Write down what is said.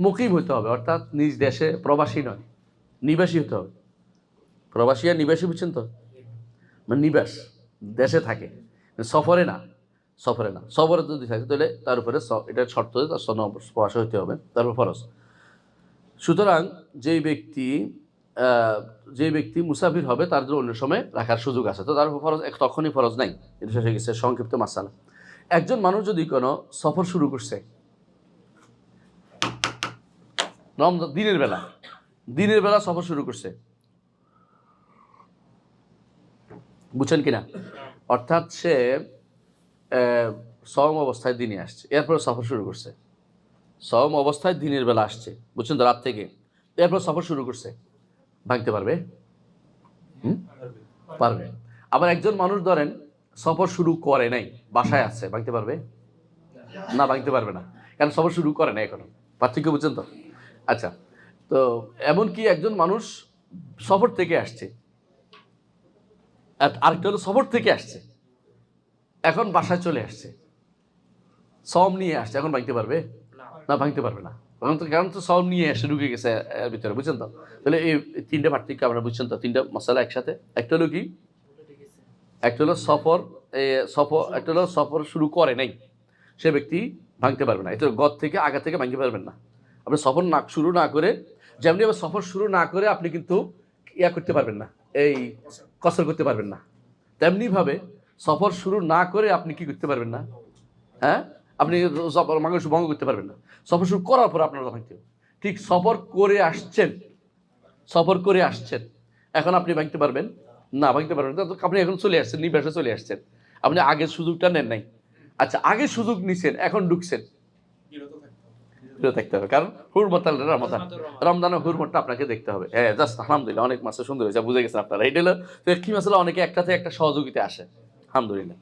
মুকিম হতে হবে, অর্থাৎ নিজ দেশে প্রবাসী নয়, নিবাসী হতে হবে। প্রবাসী আর নিবাসী বুঝছেন তো, মানে নিবাস, দেশে থাকে, সফরে না। সফরে না, সফরে যদি থাকে তাহলে তার উপরে এটা শর্ত, তার প্রবাসী হতে হবে, তারপর ফরজ। সুতরাং যে ব্যক্তি মুসাফির হবে তার জন্য অন্য সময় রাখার সুযোগ আছে, তো তার ফরজ তখনই ফরজ নাই। এটা শেষ হয়ে গেছে সংক্ষিপ্ত মাসালা। একজন মানুষ যদি কোনো সফর শুরু করছে দিনের বেলা সফর শুরু করছে, বুঝছেন কিনা, অর্থাৎ সে সওম অবস্থায় দিনে আসছে, এরপরে সফর শুরু করছে, সওম অবস্থায় দিনের বেলা আসছে, বুঝছেন তো, রাত থেকে, এরপর সফর শুরু করছে, ভাঙতে পারবে? পারবে। আবার একজন মানুষ ধরেন সফর শুরু করে নাই, বাসায় আছে, ভাঙতে পারবে? না, ভাঙতে পারবে না, কারণ সফর শুরু করে না এখনো। পার্থক্য বুঝছেন তো? আচ্ছা, তো এমনকি একজন মানুষ সফর থেকে আসছে, আরেকটা হলো সফর থেকে আসছে এখন বাসায় চলে আসছে, সওম নিয়ে আসছে, এখন ভাঙতে পারবে? না, ভাঙতে পারবে না, কারণ তো সওম নিয়ে এসে ঢুকে গেছে এর ভিতরে, বুঝছেন তো? তাহলে এই তিনটা পার্থক্য আমরা বুঝছেন তো, তিনটা মশলা একসাথে। একটা হলো কি, একটা হলো একটা হলো সফর শুরু করে নাই, সে ব্যক্তি ভাঙতে পারবে না, এটা গদ থেকে আগা থেকে ভাঙতে পারবেন না। আপনি সফর শুরু না করে, যেমনি আবার সফর শুরু না করে আপনি কিন্তু ইয়া করতে পারবেন না, এই কসর করতে পারবেন না, তেমনিভাবে সফর শুরু না করে আপনি কি করতে পারবেন না, হ্যাঁ, আপনি মাংস ভঙ্গ করতে পারবেন না। সফর শুরু করার পর আপনার ভাঙতে হবে। ঠিক সফর করে আসছেন, এখন আপনি ভাঙতে পারবেন না, ভাঙতে পারবেন না, আপনি এখন চলে আসছেন, নিবাসে চলে আসছেন, আপনি আগের সুযোগটা নেন নাই। আচ্ছা, আগে সুযোগ নিছেন, এখন ঢুকছেন, থাকতে হবে, কারণ রমজানের হুরমতটা আপনাকে দেখতে হবে। হ্যাঁ, জাস্ট আলহামদুলিল্লাহ, অনেক মাসে সুন্দর হয়েছে, বুঝে গেছেন আপনারা। এটা হলো কি মাসলা, অনেকে একটাতে একটা সহযোগিতা আসে, আলহামদুলিল্লাহ।